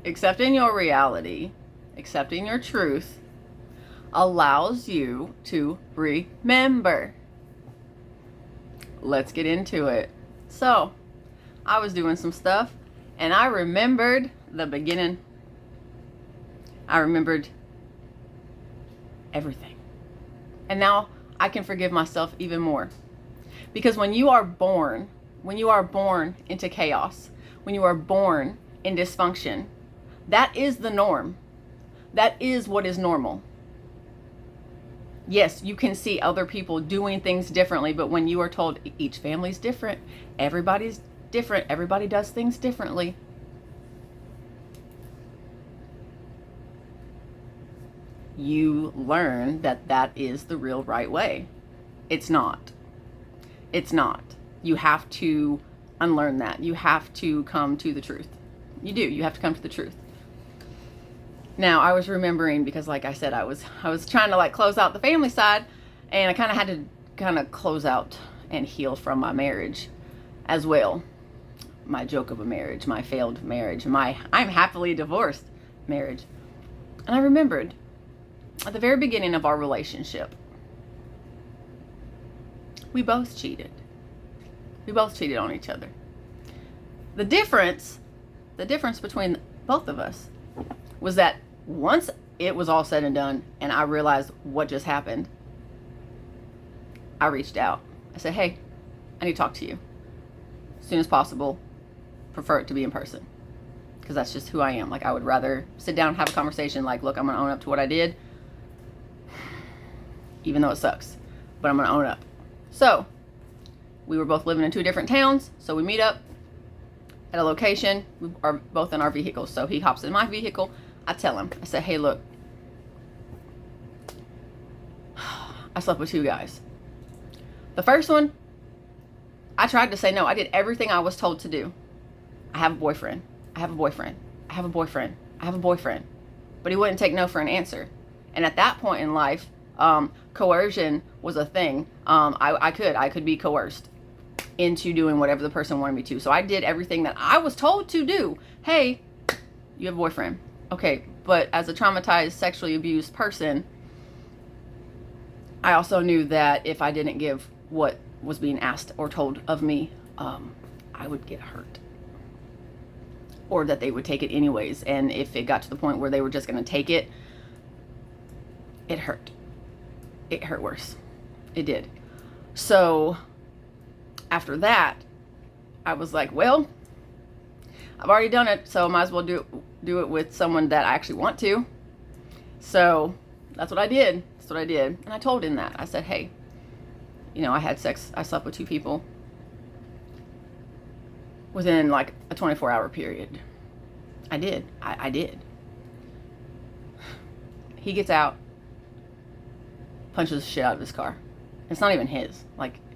accepting your reality, accepting your truth, allows you to remember. Let's get into it. So, I was doing some stuff and I remembered the beginning. I remembered everything. And now I can forgive myself even more. Because when you are born into chaos, when you are born in dysfunction, that is the norm. That is what is normal. Yes, you can see other people doing things differently, but when you are told each family's different, everybody's different, everybody does things differently, you learn that that is the real right way. It's not. It's not. You have to unlearn that. You have to come to the truth. You do. You have to come to the truth. Now, I was remembering because, like I said, I was trying to close out the family side, and I kind of had to close out and heal from my marriage as well. My joke of a marriage, my failed marriage, my I'm happily divorced marriage. And I remembered at the very beginning of our relationship, we both cheated. We both cheated on each other. The difference between both of us was that once it was all said and done and I realized what just happened, I reached out. I said, hey, I need to talk to you as soon as possible. Prefer it to be in person because that's just who I am. I would rather sit down and have a conversation look, I'm going to own up to what I did, even though it sucks, but I'm going to own up. So we were both living in 2 different towns, so we meet up at a location. We are both in our vehicles, so he hops in my vehicle. I tell him, I said, hey, look, I slept with 2 guys. The first one, I tried to say no. I did everything I was told to do. I have a boyfriend. I have a boyfriend. I have a boyfriend. I have a boyfriend. But he wouldn't take no for an answer. And at that point in life, coercion was a thing. I could be coerced into doing whatever the person wanted me to. So I did everything that I was told to do. Hey, you have a boyfriend. Okay, but as a traumatized, sexually abused person, I also knew that if I didn't give what was being asked or told of me, I would get hurt. Or that they would take it anyways. And if it got to the point where they were just going to take it, it hurt. It hurt worse. It did. So after that, I was like, well, I've already done it, so I might as well do it with someone that I actually want to. So that's what I did. That's what I did. And I told him that. I said, hey, I had sex. I slept with 2 people within a 24-hour period. I did. I did. He gets out, punches the shit out of his car. It's not even his.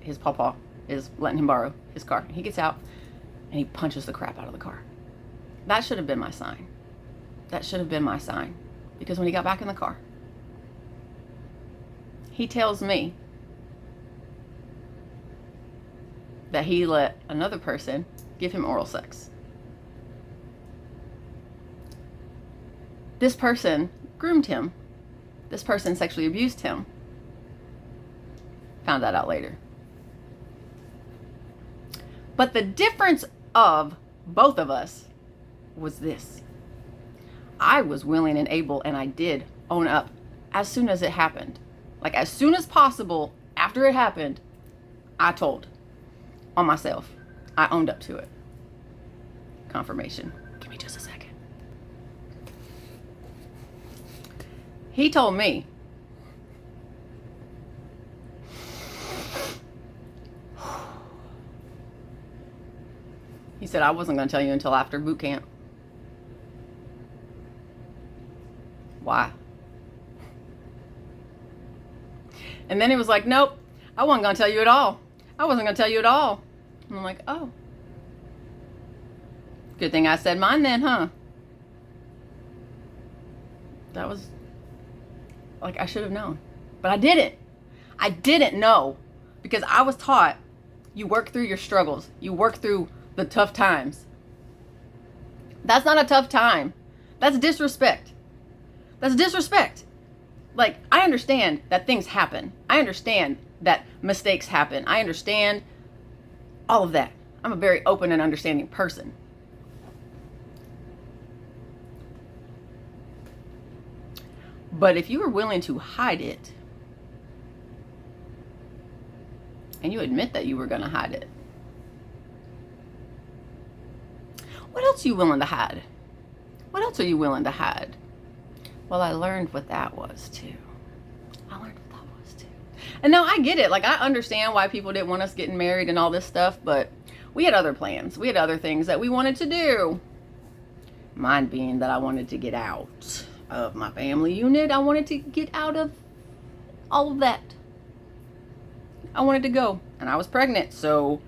His papa is letting him borrow his car. He gets out and he punches the crap out of the car. That should have been my sign. That should have been my sign. Because when he got back in the car, he tells me that he let another person give him oral sex. This person groomed him. This person sexually abused him. Found that out later. But the difference of both of us was this. I was willing and able, and I did own up as soon as it happened. As soon as possible after it happened, I told on myself. I owned up to it. Confirmation. Give me just a second. He told me, he said, I wasn't going to tell you until after boot camp. Why? And then he was like, nope, I wasn't going to tell you at all. I wasn't going to tell you at all. And I'm like, oh. Good thing I said mine then, huh? That was, I should have known. But I didn't. I didn't know. Because I was taught, you work through your struggles. You work through the tough times. That's not a tough time. That's disrespect. That's disrespect. Like, I understand that things happen. I understand that mistakes happen. I understand all of that. I'm a very open and understanding person. But if you were willing to hide it, and you admit that you were going to hide it, what else are you willing to hide? What else are you willing to hide? Well, I learned what that was too. And now I get it. Like, I understand why people didn't want us getting married and all this stuff, but we had other plans. We had other things that we wanted to do. Mine being that I wanted to get out of my family unit. I wanted to get out of all of that. I wanted to go. And I was pregnant, so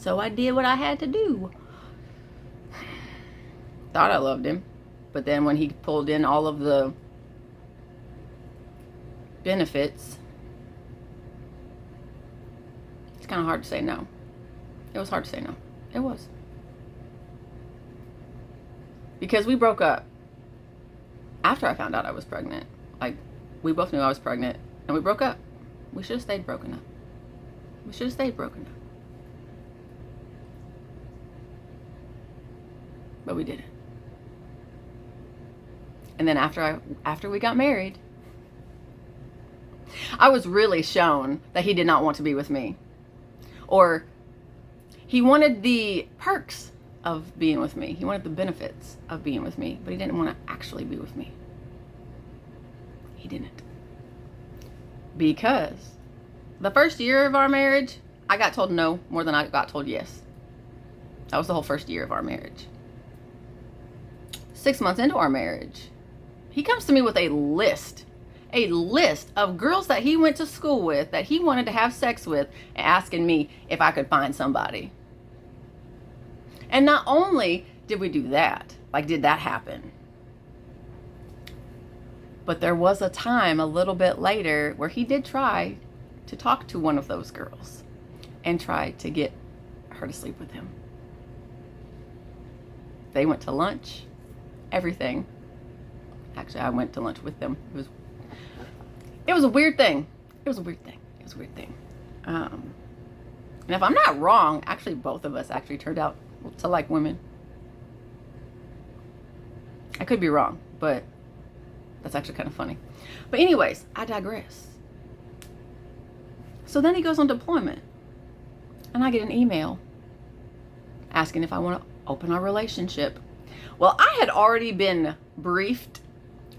I did what I had to do. Thought I loved him. But then when he pulled in all of the benefits, it's kind of hard to say no. It was hard to say no. It was. Because we broke up after I found out I was pregnant. Like, we both knew I was pregnant, and we broke up. We should have stayed broken up. We should have stayed broken up. But we didn't. And then after we got married, I was really shown that he did not want to be with me. Or he wanted the perks of being with me. He wanted the benefits of being with me, but he didn't want to actually be with me. He didn't. Because the first year of our marriage, I got told no more than I got told yes. That was the whole first year of our marriage. 6 months into our marriage, he comes to me with a list of girls that he went to school with, that he wanted to have sex with, and asking me if I could find somebody. And not only did we do that, like, did that happen, but there was a time a little bit later where he did try to talk to one of those girls and try to get her to sleep with him. They went to lunch, everything. Actually, I went to lunch with them. It was a weird thing. And if I'm not wrong, actually both of us actually turned out to like women. I could be wrong, but that's actually kind of funny. But anyways, I digress. So then he goes on deployment, and I get an email asking if I want to open our relationship. Well, I had already been briefed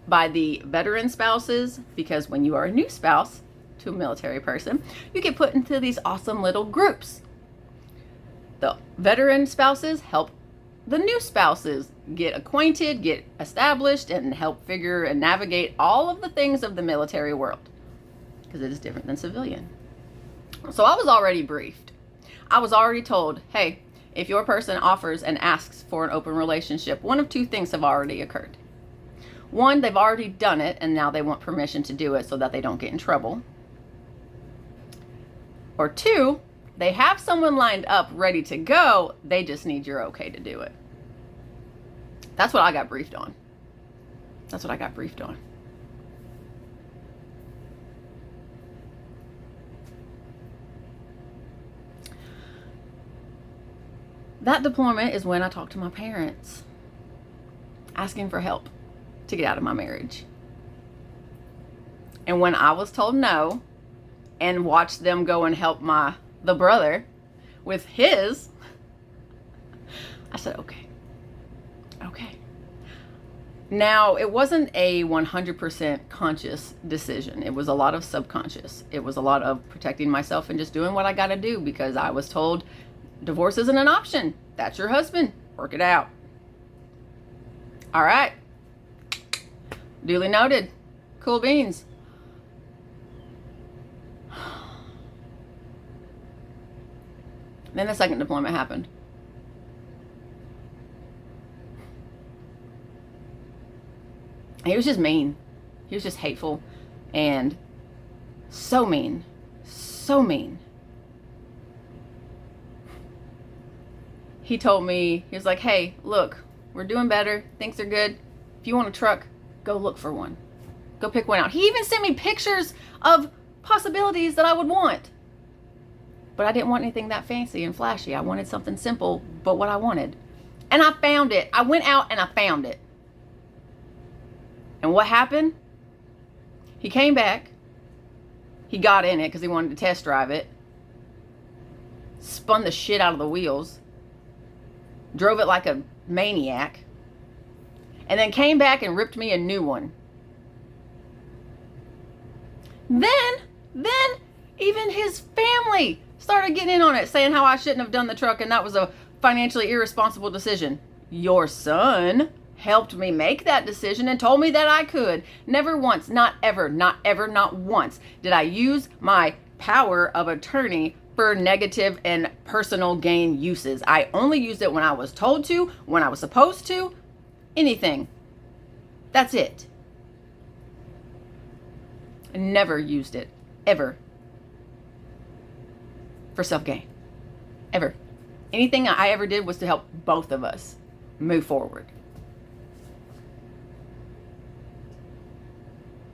by the veteran spouses, because when you are a new spouse to a military person, you get put into these awesome little groups. The veteran spouses help the new spouses get acquainted, get established, and help figure and navigate all of the things of the military world, because it is different than civilian. So I was already briefed. I was already told, hey, if your person offers and asks for an open relationship, one of two things have already occurred. One, they've already done it, and now they want permission to do it so that they don't get in trouble. Or two, they have someone lined up ready to go, they just need your okay to do it. That's what I got briefed on. That deployment is when I talked to my parents, asking for help to get out of my marriage. And when I was told no, and watched them go and help the brother with his, I said, okay. Now, it wasn't a 100% conscious decision. It was a lot of subconscious. It was a lot of protecting myself and just doing what I got to do, because I was told divorce isn't an option. That's your husband. Work it out. All right. Duly noted. Cool beans. Then the second deployment happened. He was just mean. He was just hateful and so mean. he told me, he was like, hey, look, we're doing better. Things are good. If you want a truck, go look for one. Go pick one out. He even sent me pictures of possibilities that I would want. But I didn't want anything that fancy and flashy. I wanted something simple, but what I wanted. And I found it. I went out and I found it. And what happened? He came back. He got in it because he wanted to test drive it. Spun the shit out of the wheels. Drove it like a maniac. And then came back and ripped me a new one. Then even his family started getting in on it, saying how I shouldn't have done the truck and that was a financially irresponsible decision. Your son helped me make that decision and told me that I could. Never once, not ever, not once did I use my power of attorney for negative and personal gain uses. I only used it when I was told to, when I was supposed to, anything. That's it. I never used it, ever, for self-gain, ever. Anything I ever did was to help both of us move forward.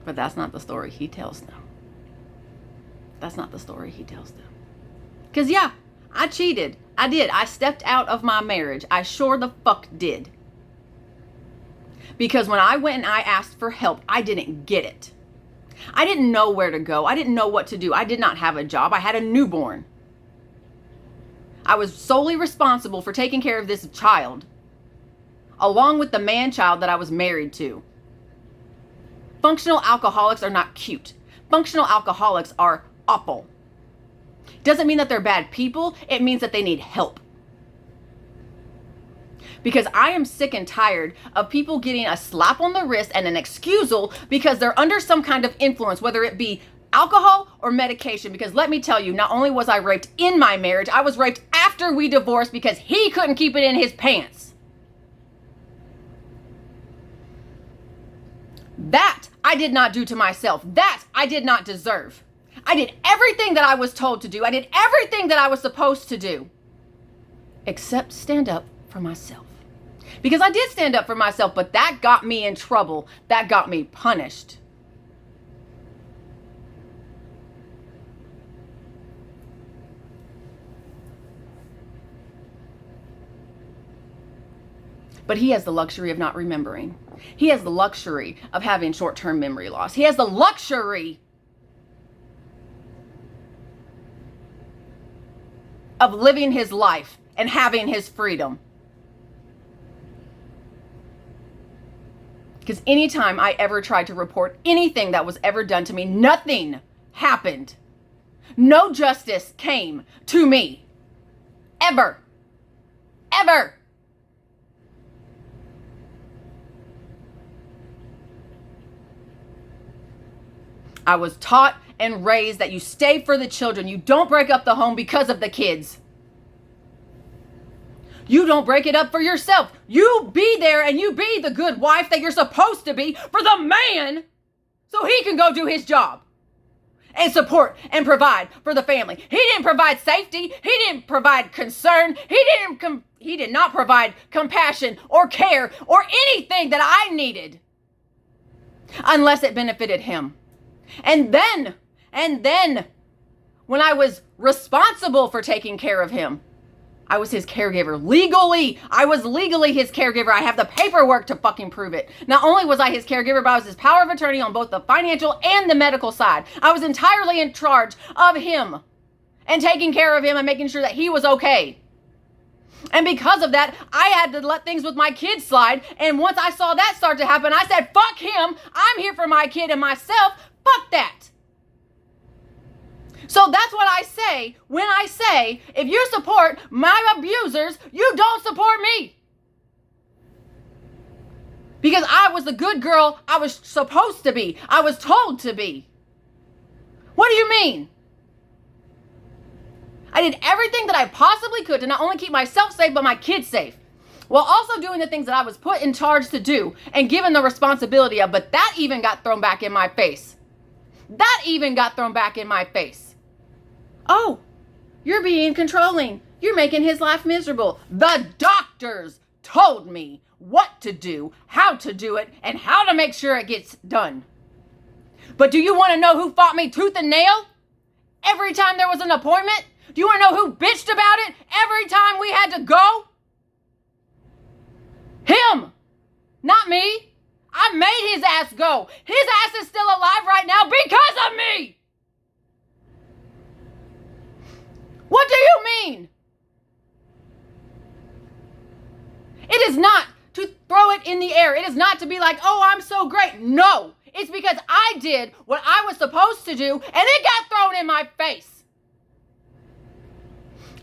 But that's not the story he tells them. That's not the story he tells them. Because yeah, I cheated. I did. I stepped out of my marriage. I sure the fuck did. Because when I went and I asked for help, I didn't get it. I didn't know where to go. I didn't know what to do. I did not have a job. I had a newborn. I was solely responsible for taking care of this child, along with the man-child that I was married to. Functional alcoholics are not cute. Functional alcoholics are awful. Doesn't mean that they're bad people. It means that they need help. Because I am sick and tired of people getting a slap on the wrist and an excusal because they're under some kind of influence, whether it be alcohol or medication. Because let me tell you, not only was I raped in my marriage, I was raped after we divorced because he couldn't keep it in his pants. That I did not do to myself. That I did not deserve. I did everything that I was told to do. I did everything that I was supposed to do, except stand up for myself. Because I did stand up for myself, but that got me in trouble. That got me punished. But he has the luxury of not remembering. He has the luxury of having short-term memory loss. He has the luxury of living his life and having his freedom. Because anytime I ever tried to report anything that was ever done to me, nothing happened. No justice came to me. Ever. Ever. I was taught and raised that you stay for the children. You don't break up the home because of the kids. You don't break it up for yourself. You be there and you be the good wife that you're supposed to be for the man so he can go do his job and support and provide for the family. He didn't provide safety. He didn't provide concern. He did not provide compassion or care or anything that I needed unless it benefited him. And then when I was responsible for taking care of him, I was his caregiver. Legally, I was legally his caregiver. I have the paperwork to fucking prove it. Not only was I his caregiver, but I was his power of attorney on both the financial and the medical side. I was entirely in charge of him and taking care of him and making sure that he was okay. And because of that, I had to let things with my kids slide. And once I saw that start to happen, I said, fuck him. I'm here for my kid and myself. Fuck that. So that's what I say when I say, if you support my abusers, you don't support me. Because I was the good girl I was supposed to be. I was told to be. What do you mean? I did everything that I possibly could to not only keep myself safe, but my kids safe, while also doing the things that I was put in charge to do and given the responsibility of. But that even got thrown back in my face. That even got thrown back in my face. Oh, you're being controlling. You're making his life miserable. The doctors told me what to do, how to do it, and how to make sure it gets done. But do you want to know who fought me tooth and nail every time there was an appointment? Do you want to know who bitched about it every time we had to go? Him, not me. I made his ass go. His ass is still alive right now because of me. What do you mean? It is not to throw it in the air. It is not to be like, oh, I'm so great. No, it's because I did what I was supposed to do and it got thrown in my face.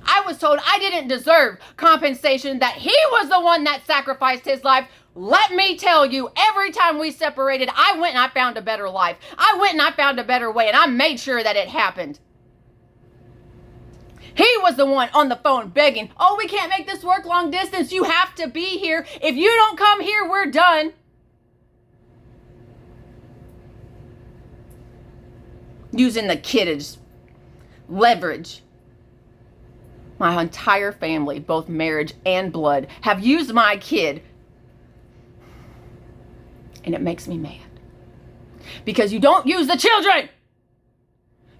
I was told I didn't deserve compensation, that he was the one that sacrificed his life. Let me tell you, every time we separated, I went and I found a better life. I went and I found a better way, and I made sure that it happened. He was the one on the phone begging, oh, we can't make this work long distance. You have to be here. If you don't come here, we're done. Using the kid as leverage. My entire family, both marriage and blood, have used my kid. And it makes me mad. Because you don't use the children.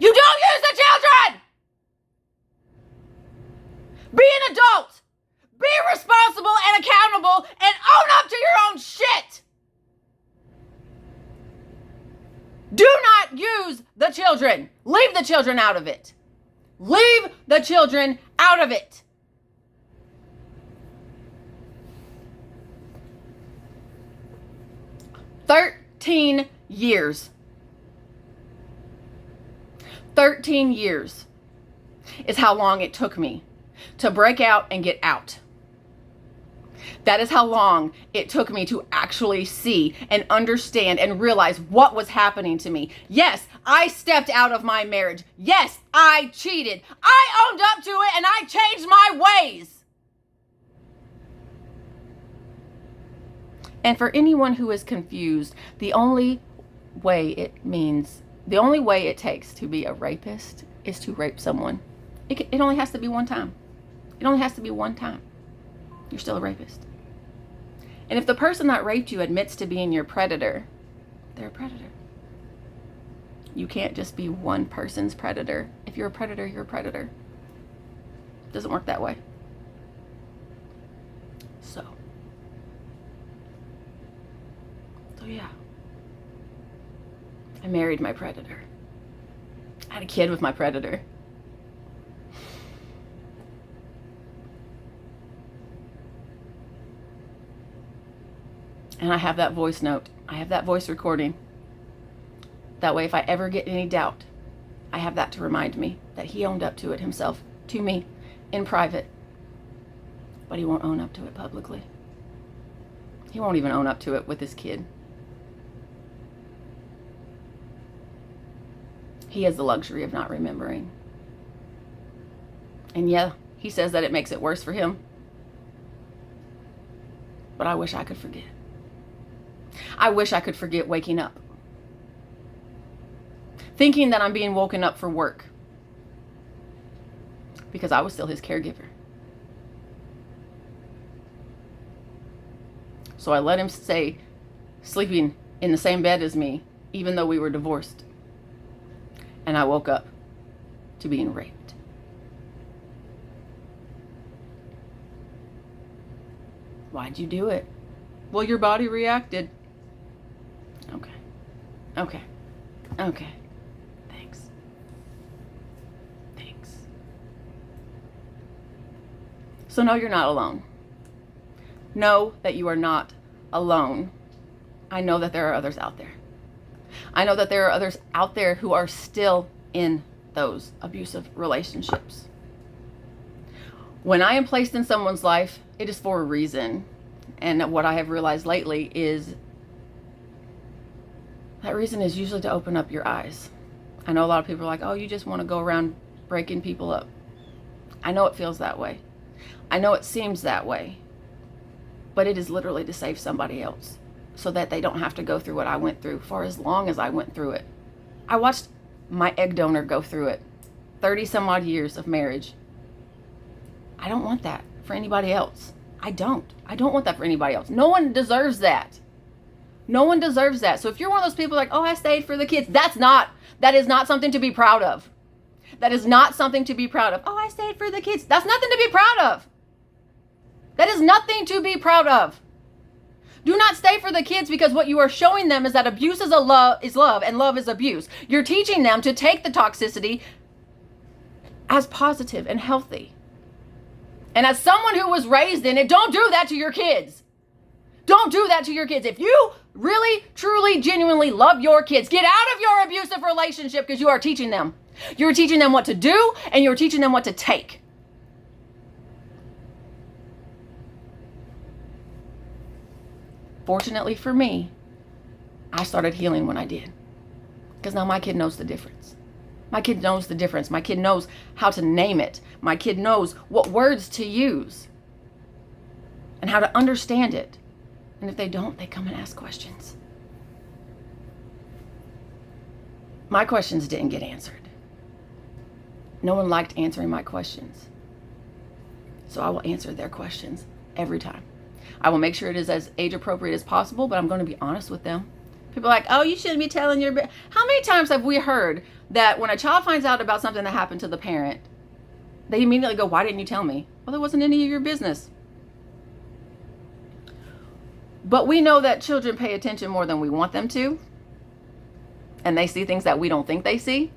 You don't use the children. Be an adult. Be responsible and accountable and own up to your own shit. Do not use the children. Leave the children out of it. Leave the children out of it. "13 years. 13 years is how long it took me to break out and get out. That is how long it took me to actually see and understand and realize what was happening to me. Yes, I stepped out of my marriage. Yes, I cheated. I owned up to it and I changed my ways. And for anyone who is confused, the only way it takes to be a rapist is to rape someone. It only has to be one time. It only has to be one time. You're still a rapist. And if the person that raped you admits to being your predator, they're a predator. You can't just be one person's predator. If you're a predator, you're a predator. It doesn't work that way. So yeah. I married my predator. I had a kid with my predator. And I have that voice note. I have that voice recording. That way, if I ever get any doubt, I have that to remind me that he owned up to it himself, to me, in private. But he won't own up to it publicly. He won't even own up to it with his kid. He has the luxury of not remembering. And yeah, he says that it makes it worse for him. But I wish I could forget. I wish I could forget waking up. Thinking that I'm being woken up for work. Because I was still his caregiver. So I let him stay sleeping in the same bed as me, even though we were divorced. And I woke up to being raped. Why'd you do it? Well, your body reacted. Okay. Thanks. So no, you're not alone. Know that you are not alone. I know that there are others out there. I know that there are others out there who are still in those abusive relationships. When I am placed in someone's life, it is for a reason. And what I have realized lately is that reason is usually to open up your eyes. I know a lot of people are like, oh, you just want to go around breaking people up. I know it feels that way. I know it seems that way. But it is literally to save somebody else so that they don't have to go through what I went through for as long as I went through it. I watched my egg donor go through it. 30 some odd years of marriage. I don't want that for anybody else. I don't want that for anybody else. No one deserves that. No one deserves that. So if you're one of those people like, oh, I stayed for the kids, that is not something to be proud of. That is not something to be proud of. Oh, I stayed for the kids. That's nothing to be proud of. That is nothing to be proud of. Do not stay for the kids, because what you are showing them is that abuse is love and love is abuse. You're teaching them to take the toxicity as positive and healthy. And as someone who was raised in it, don't do that to your kids. Don't do that to your kids. If you really, truly, genuinely love your kids, get out of your abusive relationship, because you are teaching them. You're teaching them what to do, and you're teaching them what to take. Fortunately for me, I started healing when I did. Because now my kid knows the difference. My kid knows the difference. My kid knows how to name it. My kid knows what words to use and how to understand it. And if they don't, they come and ask questions. My questions didn't get answered. No one liked answering my questions. So I will answer their questions every time. I will make sure it is as age appropriate as possible, but I'm going to be honest with them. People are like, oh, you shouldn't be telling your... How many times have we heard that when a child finds out about something that happened to the parent, they immediately go, why didn't you tell me? Well, it wasn't any of your business. But we know that children pay attention more than we want them to. And they see things that we don't think they see.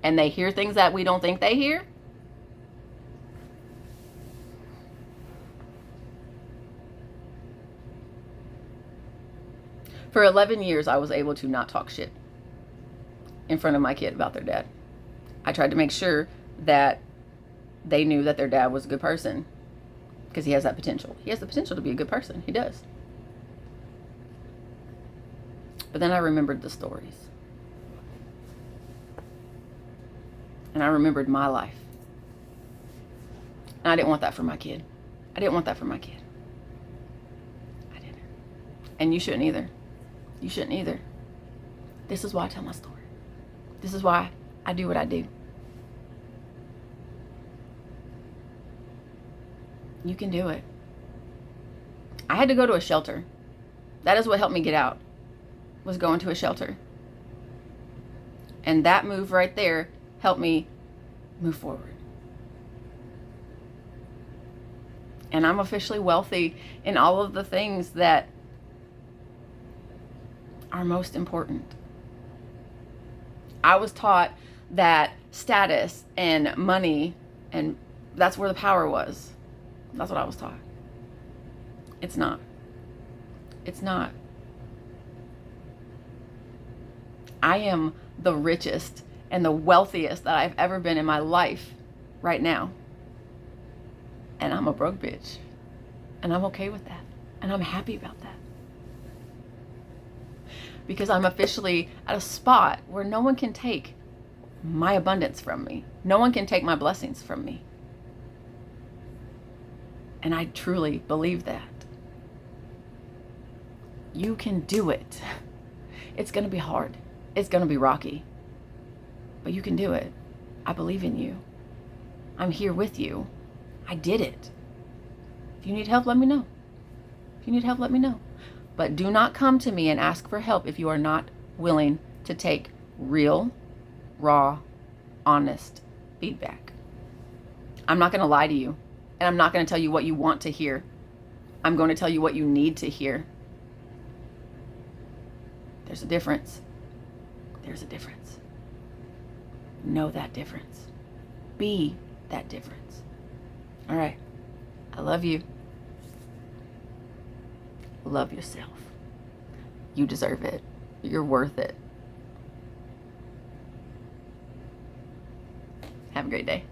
And they hear things that we don't think they hear. For 11 years, I was able to not talk shit in front of my kid about their dad. I tried to make sure that they knew that their dad was a good person, because he has that potential. He has the potential to be a good person. He does. But then I remembered the stories. And I remembered my life. And I didn't want that for my kid. I didn't want that for my kid. I didn't. And you shouldn't either. You shouldn't either. This is why I tell my story. This is why I do what I do. You can do it. I had to go to a shelter. That is what helped me get out, was going to a shelter. And that move right there helped me move forward. And I'm officially wealthy in all of the things that are most important. I was taught that status and money, and that's where the power was. That's what I was taught. It's not. It's not. I am the richest and the wealthiest that I've ever been in my life right now. And I'm a broke bitch. And I'm okay with that. And I'm happy about that. Because I'm officially at a spot where no one can take my abundance from me. No one can take my blessings from me. And I truly believe that. You can do it. It's going to be hard. It's going to be rocky. But you can do it. I believe in you. I'm here with you. I did it. If you need help, let me know. If you need help, let me know. But do not come to me and ask for help if you are not willing to take real, raw, honest feedback. I'm not going to lie to you. And I'm not going to tell you what you want to hear. I'm going to tell you what you need to hear. There's a difference. There's a difference. Know that difference. Be that difference. All right. I love you. Love yourself. You deserve it. You're worth it. Have a great day.